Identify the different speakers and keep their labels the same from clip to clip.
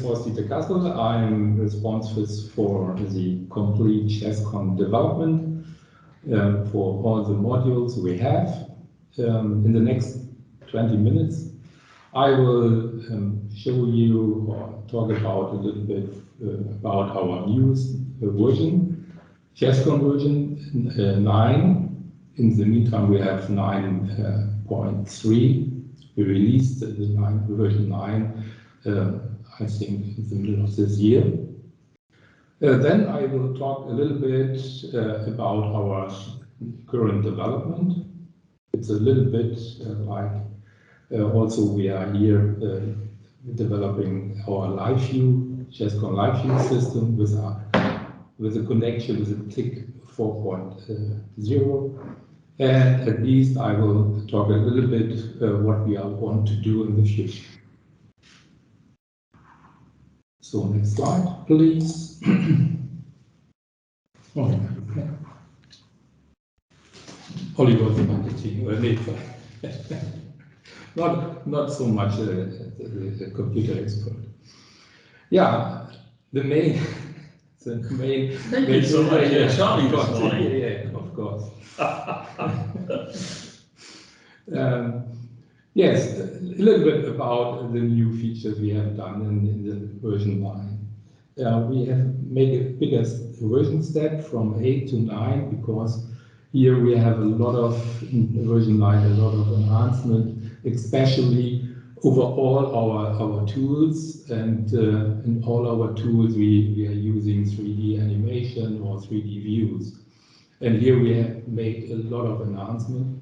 Speaker 1: is Dieter Kassel. I'm responsible for the complete Chesscon development for all the modules we have. In the next 20 minutes, I will show you or talk about a little bit about our newest version, Chesscon version 9. In the meantime, we have 9.3. We released the version 9, I think, in the middle of this year. Then I will talk a little bit about our current development. It's a little bit like also we are here developing our live view, Chesscon live view system with a connection with a TIC 4.0. And at least I will talk a little bit what we want to do in the future. So next slide, please. Oliver marketing, not so much a computer expert. Yeah, the main. Thank you
Speaker 2: so much. Charlie this morning.
Speaker 1: Yeah, of course. Yes, a little bit about the new features we have done in the version 9. We have made a bigger version step from 8 to 9 because here we have a lot of, in version 9, a lot of enhancement, especially over all our tools, and in all our tools we are using 3D animation or 3D views. And here we have made a lot of enhancement.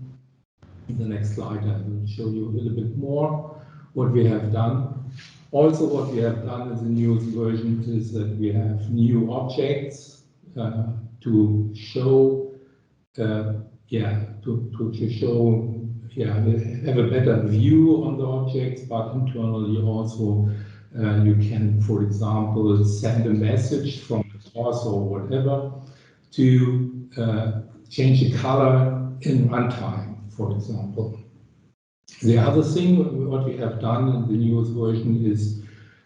Speaker 1: In the next slide I will show you a little bit more what we have done. Also what we have done in the newest version is that we have new objects to show, to show, have a better view on the objects, but internally also you can, for example, send a message from the torso or whatever to change the color in runtime, for example. The other thing what we have done in the newest version is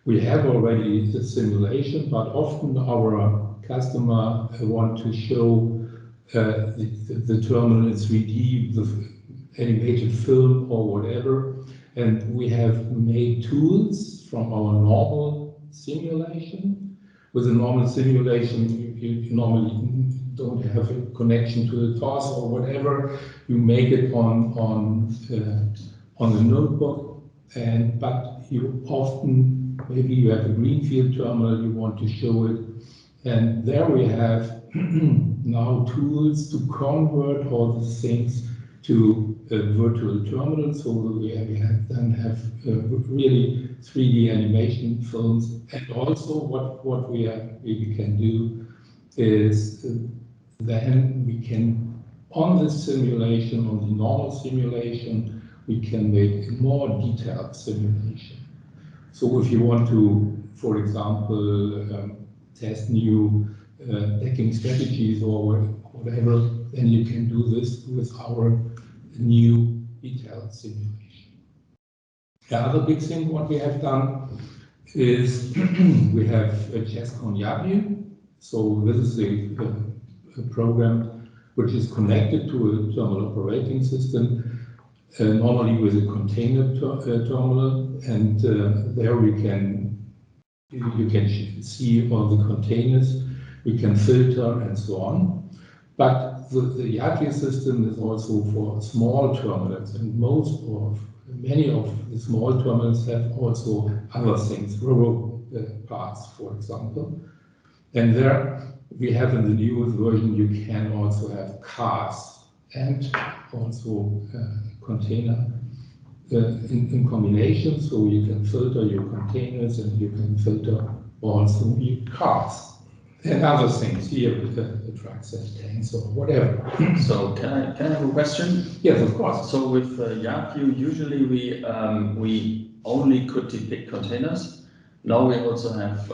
Speaker 1: we have already the simulation, but often our customer want to show the terminal in 3D, the animated film or whatever, and we have made tools from our normal simulation. With a normal simulation, you normally don't have a connection to the torso or whatever. You make it on the notebook, but you often, maybe you have a greenfield terminal, you want to show it, and there we have now tools to convert all these things to virtual terminals, so we then have really 3D animation films. And also what we can do is then we can, on this simulation, on the normal simulation, we can make a more detailed simulation. So if you want to, for example, test new decking strategies or whatever, then you can do this with our new detailed simulation. The other big thing what we have done is we have a Chesscon Yabview. So this is a program which is connected to a terminal operating system, normally with a container terminal, and there you can see all the containers, we can filter and so on. But the Yabview system is also for small terminals, and many of the small terminals have also other things, row parts, for example. And there we have in the newest version, you can also have cars and also container in combination, so you can filter your containers and you can filter also your cars and other things here with the trucks and tanks or whatever.
Speaker 2: So can I have a question?
Speaker 1: Yes, of course.
Speaker 2: So with Yabview, usually we only could depict containers. Now we also have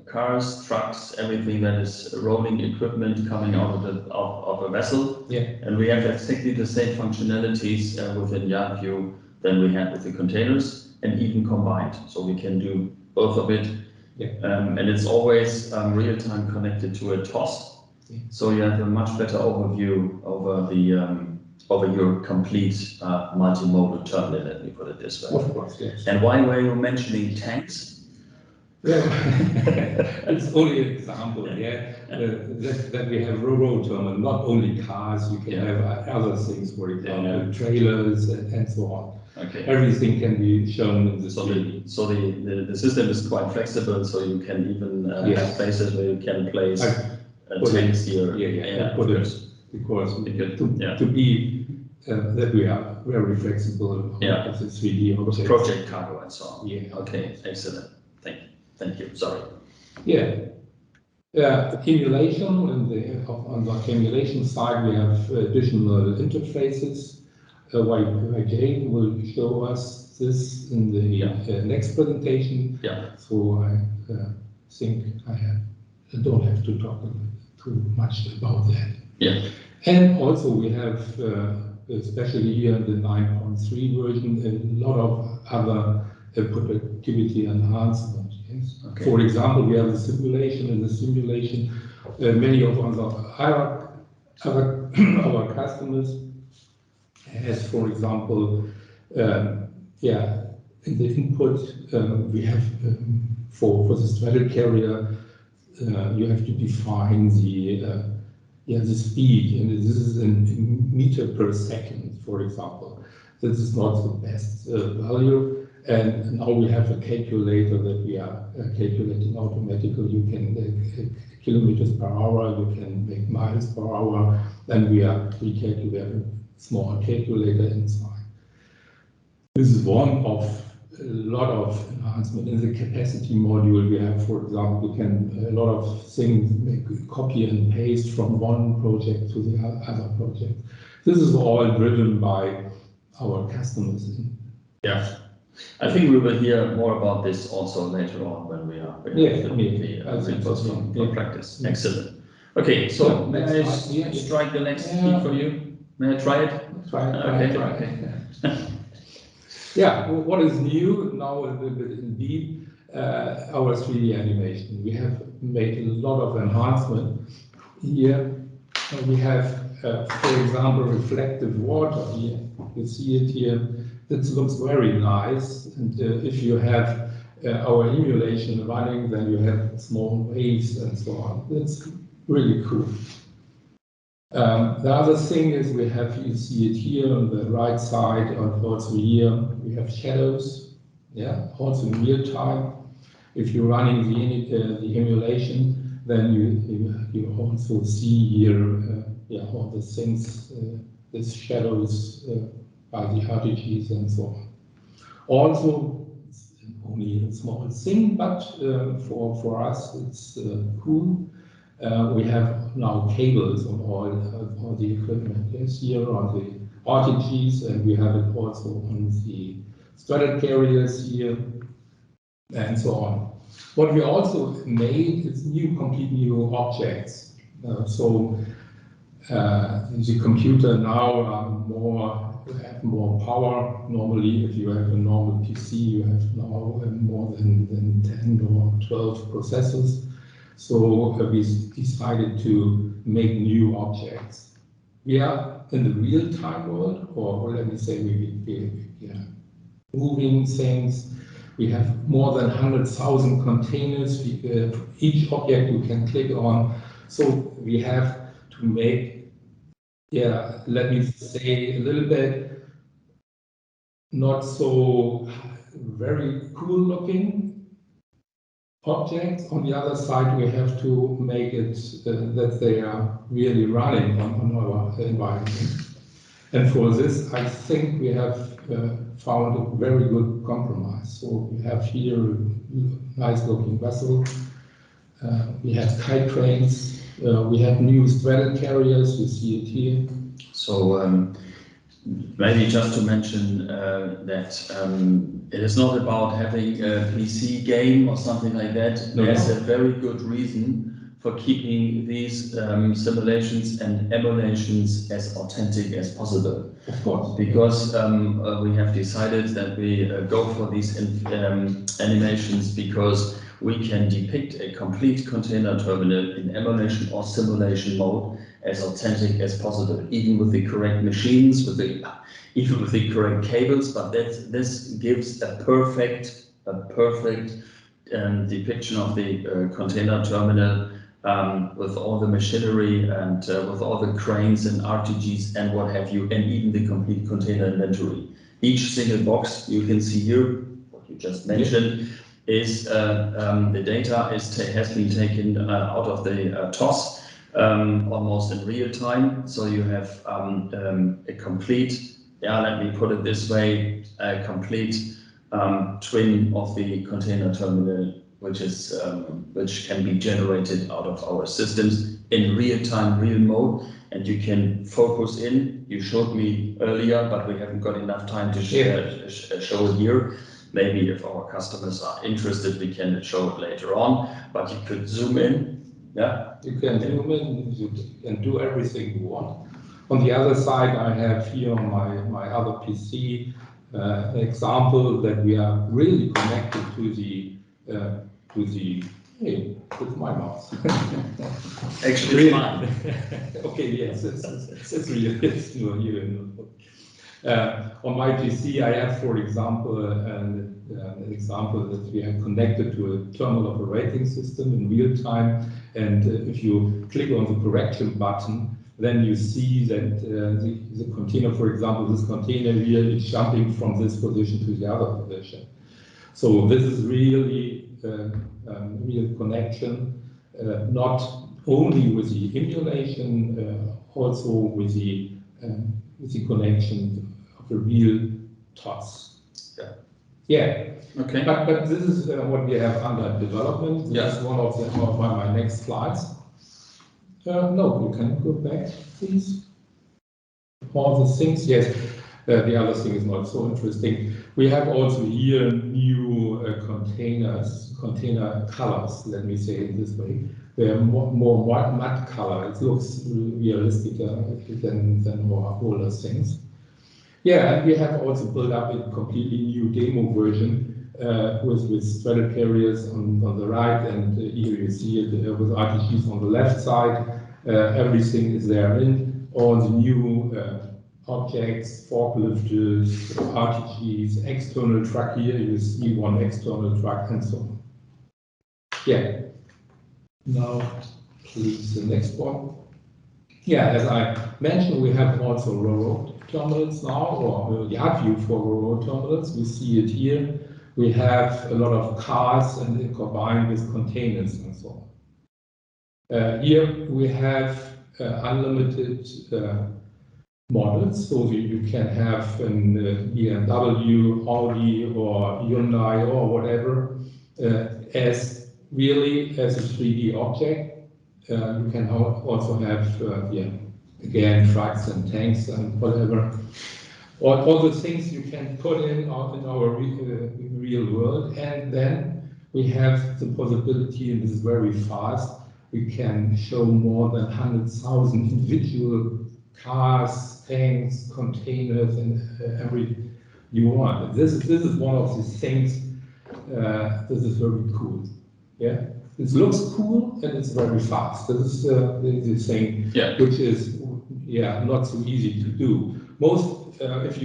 Speaker 2: cars, trucks, everything that is rolling equipment coming out of a vessel.
Speaker 1: Yeah.
Speaker 2: And we have exactly the same functionalities within Yabview than we had with the containers, and even combined. So we can do both of it And it's always real-time connected to a TOS.
Speaker 1: Yeah.
Speaker 2: So you have a much better overview over the over your complete multimodal terminal, let me put it this way.
Speaker 1: Of course, yes.
Speaker 2: And why were you mentioning tanks?
Speaker 1: Yeah, it's only an example, that we have Ro-Ro terminal, not only cars, you can have other things, for example, trailers and so on.
Speaker 2: Okay.
Speaker 1: Everything can be shown in the
Speaker 2: So
Speaker 1: screen.
Speaker 2: the system is quite flexible, so you can even have places where you can place tanks here.
Speaker 1: Because to be that we are very flexible with the 3D objects.
Speaker 2: Project cargo and so on.
Speaker 1: Yeah.
Speaker 2: Okay, excellent. Thank you. Sorry.
Speaker 1: Yeah. Emulation, on the emulation side, we have additional interfaces. YJ will show us this in the next presentation.
Speaker 2: Yeah.
Speaker 1: So I think I don't have to talk too much about that.
Speaker 2: Yeah.
Speaker 1: And also we have, especially here in the 9.3 version, a lot of other productivity enhancement. Yes.
Speaker 2: Okay.
Speaker 1: For example, we have the simulation. In the simulation, many of our customers has, for example, in the input we have for the straddle carrier, you have to define the speed, and this is in meter per second, for example. This is not the best value. And now we have a calculator that we are calculating automatically. You can kilometers per hour, you can make miles per hour, then we calculate a small calculator inside. This is one of a lot of enhancement. In the capacity module, we have, for example, we can a lot of things, make copy and paste from one project to the other project. This is all driven by our customers.
Speaker 2: Yeah. I think we will hear more about this also later on when we are the reports from practice. Yeah. Excellent. Okay, so may I strike the next key for you? May I try it?
Speaker 1: Try it. Okay. Yeah, what is new now indeed, our 3D animation. We have made a lot of enhancement here. We have, for example, reflective water here. You see it here. This looks very nice, and if you have our emulation running, then you have small waves and so on. That's really cool. The other thing is you see it here on the right side, and also here we have shadows, also in real time. If you're running the emulation, then you also see here all the things, these shadows by the RTGs and so on. Also, it's only a small thing, but for us it's cool. We have now cables on all the equipment. Yes, here on the RTGs, and we have it also on the straddle carriers here, and so on. What we also made is complete new objects. The computer now have more power. Normally, if you have a normal PC, you have now more than 10 or 12 processors. So we decided to make new objects. We are in the real-time world, or let me say we are moving things. We have more than 100,000 containers. Each object you can click on. So we have to make, let me say a little bit, not so very cool looking objects. On the other side, we have to make it that they are really running on our environment. And for this, I think we have found a very good compromise. So we have here a nice looking vessel. We have kite cranes. We have new straddle carriers. You see it here.
Speaker 2: So maybe just to mention that it is not about having a PC game or something like that. There's a very good reason for keeping these simulations and emulations as authentic as possible.
Speaker 1: Of course.
Speaker 2: Because we have decided that we go for these animations because we can depict a complete container terminal in emulation or simulation mode as authentic as possible, even with the correct machines, even with the correct cables. But this gives a perfect depiction of the container terminal with all the machinery and with all the cranes and RTGs and what have you, and even the complete container inventory. Each single box you can see here, what you just mentioned, is the data has been taken out of the TOS almost in real time. So you have a complete, let me put it this way, a complete twin of the container terminal, which can be generated out of our systems in real time, real mode, and you can focus in. You showed me earlier, but we haven't got enough time to show it here. Maybe if our customers are interested, we can show it later on, but you could zoom in. Yeah,
Speaker 1: you can zoom in, you can do everything you want. On the other side, I have here on my other PC an example that we are really connected to the hey, it's my mouse.
Speaker 2: Actually, it's mine.
Speaker 1: Okay, yes, it's real. It's not here. On my PC, I have, for example, an example that we have connected to a terminal operating system in real time. And if you click on the correction button, then you see that the container, for example, this container here is jumping from this position to the other position. So this is really real connection, not only with the emulation, also with the connection of a real TOS. Yeah.
Speaker 2: Okay.
Speaker 1: But this is what we have under development. This is one of my next slides. No, you can go back, please. All the things, yes. The other thing is not so interesting. We have also here new container colors, let me say it this way. They are more matte color. It looks realistic than more older things. Yeah, and we have also built up a completely new demo version with straddle carriers on the right, and here you see it with RTGs on the left side. Everything is there in all the new objects, forklifters, RTGs, external truck. Here you see one external truck and so on. Yeah. Now, please, the next one. Yeah, as I mentioned, we have also railroad terminals now, or the art view for railroad terminals. We see it here. We have a lot of cars and combined with containers and so on. Here we have unlimited models, so you can have an BMW, Audi, or Hyundai, or whatever, as really as a 3D object. You can also have, again, trucks and tanks and whatever. All the things you can put in our real world, and then we have the possibility, and this is very fast, we can show more than 100,000 individual cars, tanks, containers, and everything you want. This is one of the things. This is very cool. Yeah, it looks cool and it's very fast. This is the thing, which is not so easy to do. Most if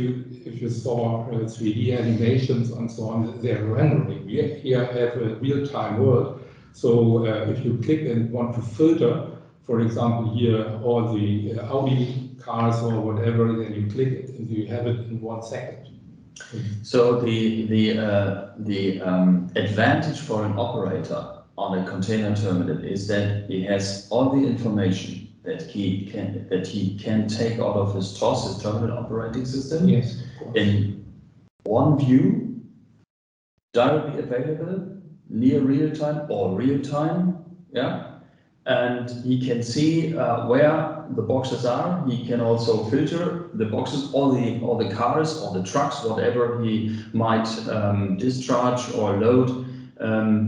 Speaker 1: you saw 3D animations and so on, they're rendering. We here have a real-time world. So if you click and want to filter, for example, here all the Audi cars or whatever, then you click it and you have it in 1 second.
Speaker 2: So the advantage for an operator on a container terminal is that he has all the information that he can take out of his TOS, his terminal operating system, in one view, directly available, near real time or real time, and he can see where the boxes are. He can also filter the boxes, all the cars, all the trucks, whatever he might discharge or load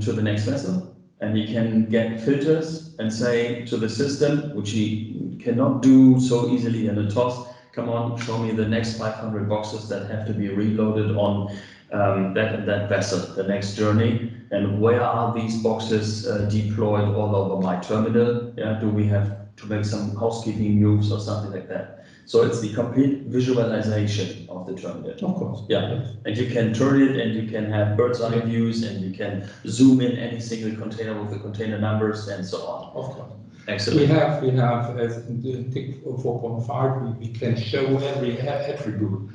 Speaker 2: to the next vessel. And he can get filters and say to the system, which he cannot do so easily in a TOS, come on, show me the next 500 boxes that have to be reloaded on that vessel, the next journey, and where are these boxes deployed all over my terminal? Yeah, do we have to make some housekeeping moves or something like that? So it's the complete visualization of the terminal.
Speaker 1: Of course.
Speaker 2: Yeah, and you can turn it and you can have bird's eye views and you can zoom in any single container with the container numbers and so on.
Speaker 1: Of course.
Speaker 2: Excellent.
Speaker 1: We have as in the TIC 4.5, we can show every attribute.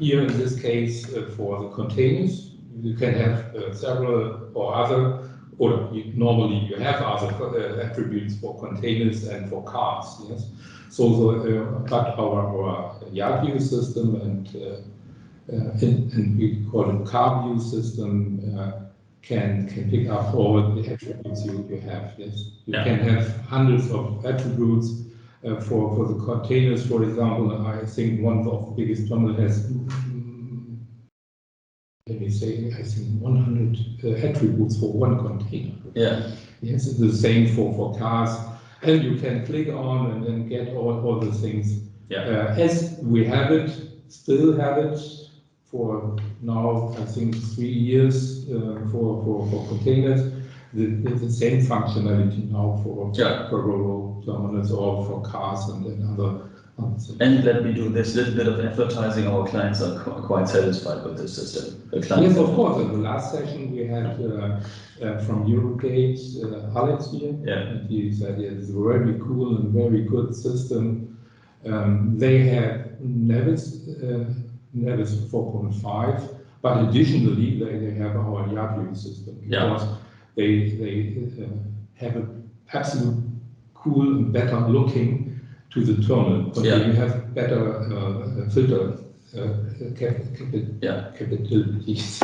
Speaker 1: Here in this case, for the containers, you can have several or other, or normally you have other attributes for containers and for cars. Yes. So, but our yard view system and we call it car view system can pick up all the attributes you have. Yes, you can have hundreds of attributes for the containers. For example, I think one of the biggest terminals has, let me say, I think 100 attributes for one container. Yeah. Yes, it's the same for cars. And you can click on and then get all the things. Yeah. As we have it, still have it for now, I think 3 years for containers. The same functionality now for Ro-Ro terminals or for cars and other things.
Speaker 2: And let me do this little bit of advertising. Our clients are quite satisfied with this system.
Speaker 1: Yes, of course. In the last session we had from Eurogate, Alex here. Yeah. And he said it's a very cool and very good system. They had Nevis 4.5, but additionally they have our yard view system because they have an absolute cool and better looking to the terminal. But you have better filter capabilities.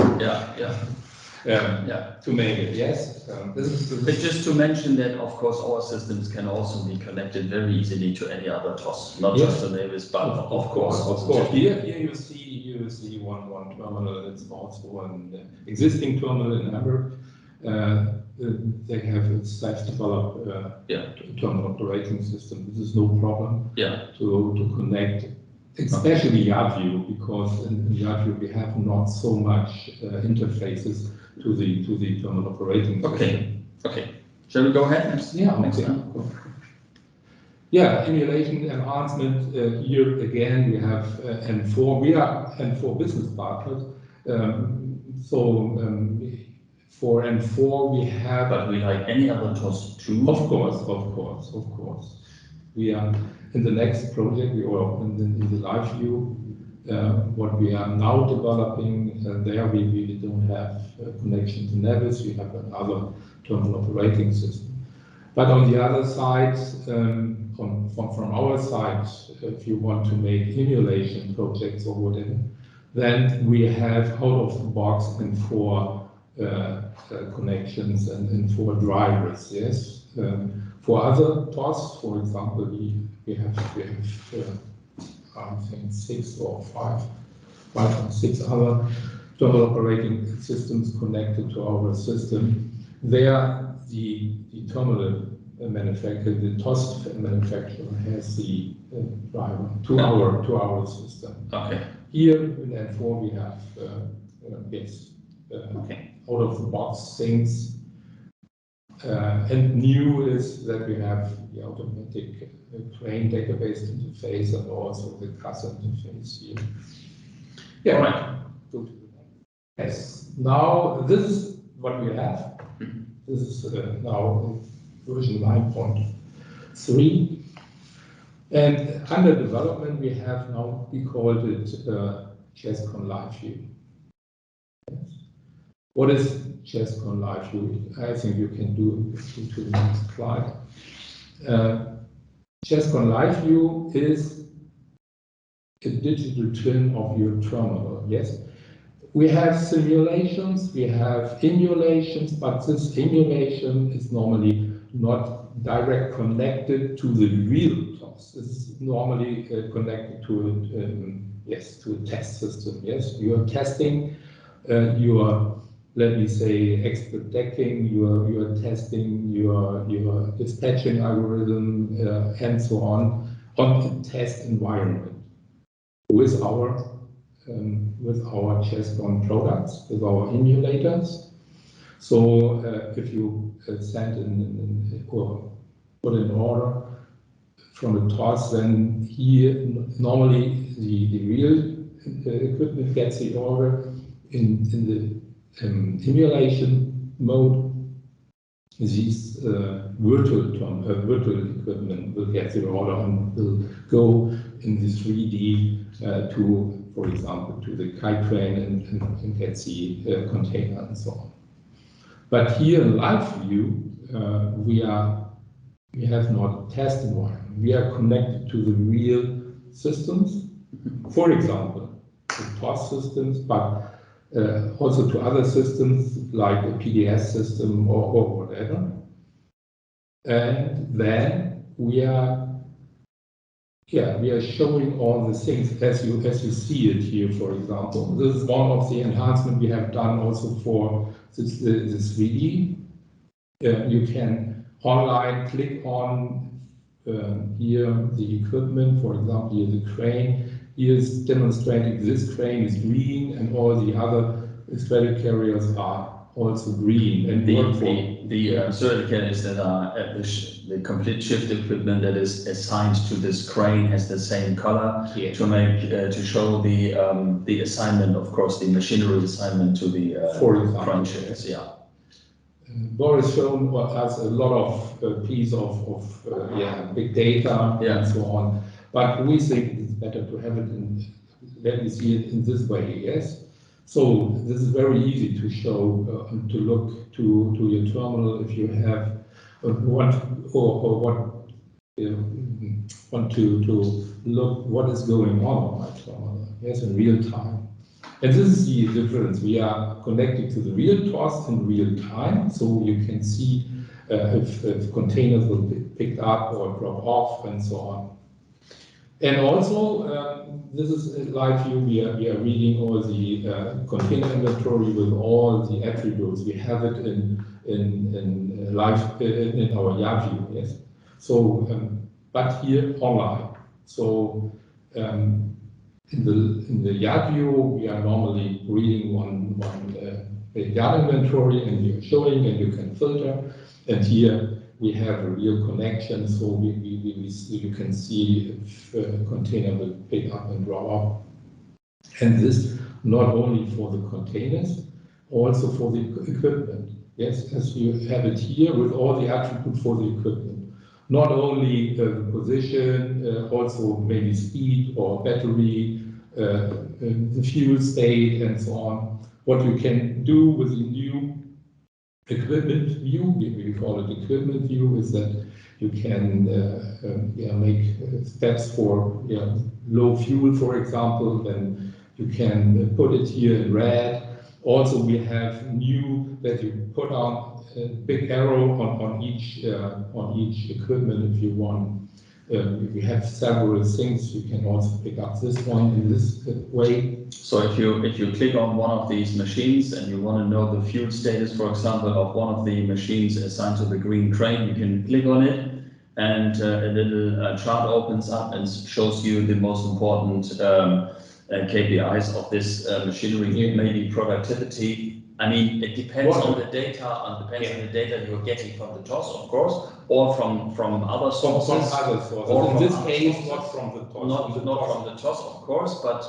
Speaker 1: To make it, yes.
Speaker 2: But just to mention that, of course, our systems can also be connected very easily to any other TOS, not just to Nevis, but of course.
Speaker 1: Here you see one terminal. It's also an existing terminal in Hamburg. They have a self-developed terminal operating system. This is no problem to connect, especially yard view, because in yard view we have not so much interfaces to the terminal operating system.
Speaker 2: Okay. Shall we go ahead next?
Speaker 1: Next time. Yeah, emulation enhancement. Here again we have N4. We are N4 business partners. For N4 we have.
Speaker 2: But we like any other TOS too.
Speaker 1: Of course. We are in the next project. We are in the live view. What we are now developing there, we don't have a connection to Nevis. We have another terminal operating system. But on the other side, from our side, if you want to make emulation projects or whatever, then we have out of the box N4 connections and 4 drivers. Yes. For other TOS, for example, we have I think 6 or 5 or 6 other terminal operating systems connected to our system. There, the terminal manufacturer, the TOS manufacturer, has the driver to our system.
Speaker 2: Okay.
Speaker 1: Here in N4 we have out of the box things. And new is that we have the automatic train database interface and also the CAS interface here. Yeah.
Speaker 2: All right.
Speaker 1: Good. Yes. Now this is what we have. This is now version 9.3. And under development we have now, we called it Chesscon Live View. Yes. What is Chesscon Live View? I think you can do to the next slide. Chesscon Live View is a digital twin of your terminal. Yes, we have simulations, we have emulations, but this emulation is normally not direct connected to the real TOS. This is normally connected to a test system. Yes, you are testing your, let me say, expert decking, you are testing your dispatching algorithm and so on a test environment with our with our Chesscon products, with our emulators. So if you send in or put in order from the TOS, then here normally the real equipment gets the order in the emulation mode. These virtual equipment will get the order and will go in the 3D to, for example, to the kite train and get the container and so on. But here in live view, we have not a test environment. We are connected to the real systems, for example, the TOS systems, but also to other systems like a PDS system or whatever. And then we are showing all the things as you see it here, for example. This is one of the enhancements we have done also for this 3D. You can online click on here the equipment, for example, here the crane. Here is demonstrating this crane is green and all the other straddle carriers are also green. And
Speaker 2: the straddle carriers that are the complete shift equipment that is assigned to this crane has the same color to make to show the assignment, of course, the machinery assignment to the crane shifts. Yeah.
Speaker 1: Boris shown us a lot of piece of big data and so on, but we think it's better to have it let me see it in this way, yes? So this is very easy to show, to look to your terminal if you have want to look what is going on my terminal, yes, in real time. And this is the difference. We are connected to the real TOS in real time, so you can see if containers will be picked up or drop off and so on. And also, this is in live view. We are reading all the container inventory with all the attributes. We have it in live in our YA view, yes. So, but here online. So. In the YA view, we are normally reading one YA inventory and you're showing and you can filter. And here we have a real connection, so you can see if a container will pick up and drop off. And this not only for the containers, also for the equipment. Yes, as you have it here with all the attributes for the equipment. Not only the position, also maybe speed or battery, the fuel state and so on. What you can do with the new equipment view, we call it equipment view, is that you can make steps for low fuel, for example, then you can put it here in red. Also, we have new that you put on a big arrow on each equipment if you want. We have several things. You can also pick up this one in this way.
Speaker 2: So if you click on one of these machines and you want to know the fuel status, for example, of one of the machines assigned to the green crane, you can click on it, and a little chart opens up and shows you the most important KPIs of this machinery, maybe productivity. I mean, it depends on the data, on the data you're getting from the TOS, of course, or from other sources.
Speaker 1: From other sources. Or in this case, not from the TOS.
Speaker 2: Not from the TOS, of course, but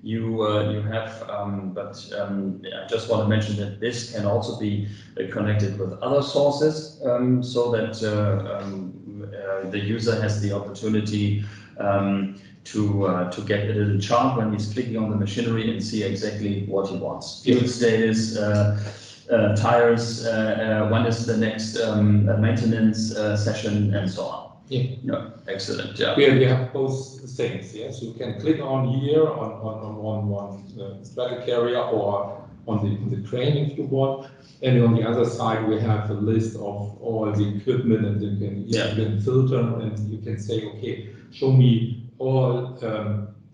Speaker 2: you have. I just want to mention that this can also be connected with other sources, so that the user has the opportunity to get a little chart when he's clicking on the machinery and see exactly what he wants. Fuel status, tires, when is the next maintenance session, and so on. Yeah, excellent. Yeah.
Speaker 1: We have both things. Yes, you can click on here on one straddle carrier or on the crane if you want, and on the other side we have a list of all the equipment, and you can filter and you can say, okay, show me all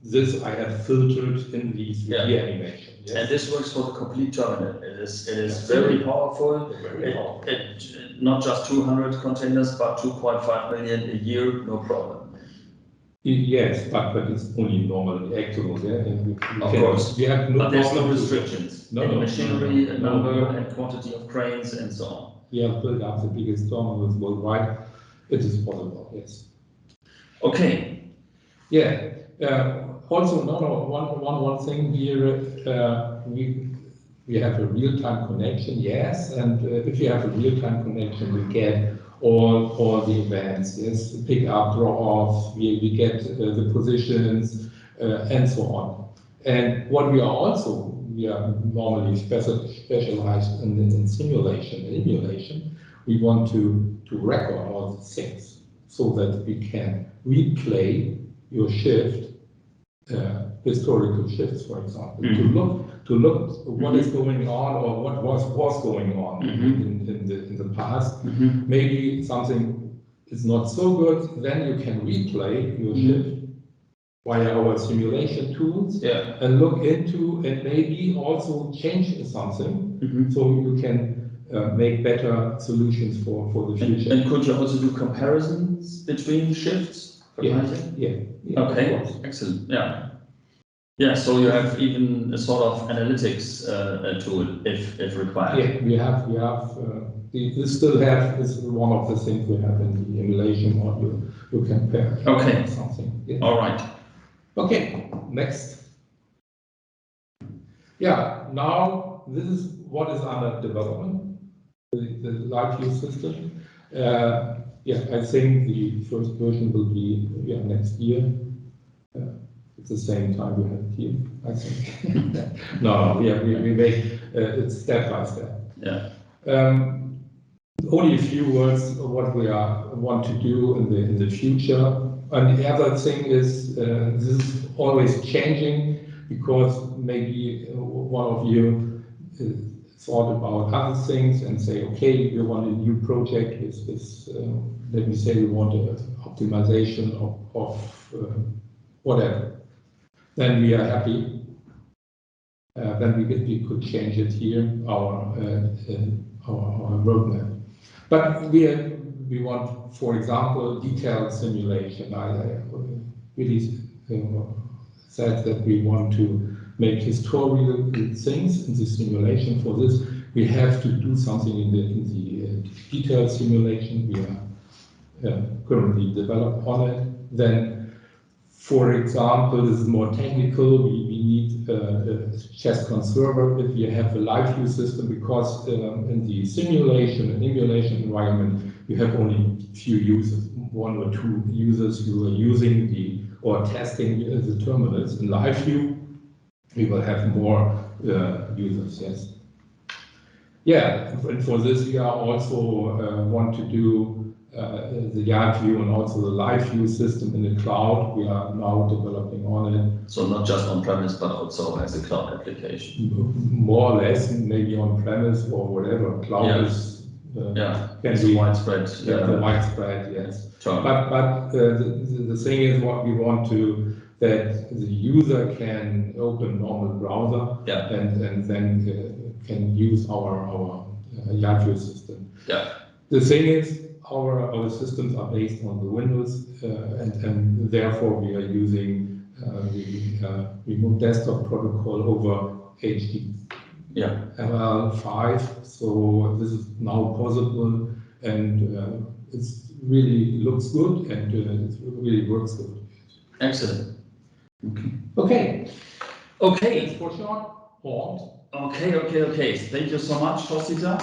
Speaker 1: this I have filtered in the 3D animation. Yes?
Speaker 2: And this works for the complete terminal. It is very powerful. Not just 200 containers, but 2.5 million a year, no problem.
Speaker 1: Yes, but it's only normally actual, yeah.
Speaker 2: Of course.
Speaker 1: We have no
Speaker 2: But there's no
Speaker 1: problem to-
Speaker 2: restrictions.
Speaker 1: No,
Speaker 2: Any
Speaker 1: no,
Speaker 2: machinery,
Speaker 1: no,
Speaker 2: number,
Speaker 1: no.
Speaker 2: and quantity of cranes, and so on.
Speaker 1: We have built up the biggest terminals worldwide. It is possible, yes.
Speaker 2: Okay.
Speaker 1: Yeah. Also, one thing here. We have a real-time connection, yes, and if you have a real-time connection, we get all the events, yes, pick up, draw off, we get the positions, and so on. And what we are normally specialized in simulation and emulation. We want to record all the things so that we can replay your shift, historical shifts, for example, to look what is going on or what was going on in the past. Maybe something is not so good, then you can replay your shift via our simulation tools and look into and maybe also change something so you can make better solutions for the future.
Speaker 2: And could you also do comparisons between shifts?
Speaker 1: Yeah.
Speaker 2: Okay, excellent. Yeah, so you have even a sort of analytics tool if required.
Speaker 1: Yeah, we still have is one of the things we have in the emulation module. You can pair something. Yeah.
Speaker 2: All right.
Speaker 1: Okay, next. Yeah, now this is what is under development, the live view system. I think the first version will be next year. At the same time we have it here, I think. No, we make it step by step.
Speaker 2: Yeah.
Speaker 1: Only a few words of what we want to do in the future. And the other thing is this is always changing because maybe one of you thought about other things and say, okay, we want a new project with this. Let me say we want an optimization of whatever. Then we are happy. Then we could change it here, our roadmap. But we want, for example, detailed simulation. I really said that we want to make historical things in the simulation. For this, we have to do something in the detailed simulation. We are currently developed on it. Then, for example, this is more technical. We need a Chesscon server if you have a live view system, because in the simulation and emulation environment, you have only few users, 1 or 2 users who are using or testing the terminals. In live view, we will have more users, yes. Yeah, and for this we are also want to do the yard view and also the live view system in the cloud. We are now developing on it.
Speaker 2: So not just on-premise, but also as a cloud application.
Speaker 1: More or less, maybe on-premise or whatever. Cloud is can be
Speaker 2: widespread.
Speaker 1: Widespread, yes.
Speaker 2: Sure.
Speaker 1: But the thing is, what we want to that the user can open normal browser and then can use our yard view system.
Speaker 2: Yeah.
Speaker 1: The thing is, our systems are based on the Windows, and therefore we are using the remote desktop protocol over HTML5. So this is now possible, and it's really looks good, and it really works good.
Speaker 2: Excellent.
Speaker 1: Okay.
Speaker 2: Okay.
Speaker 1: For short.
Speaker 2: Okay. Thank you so much, Rosita.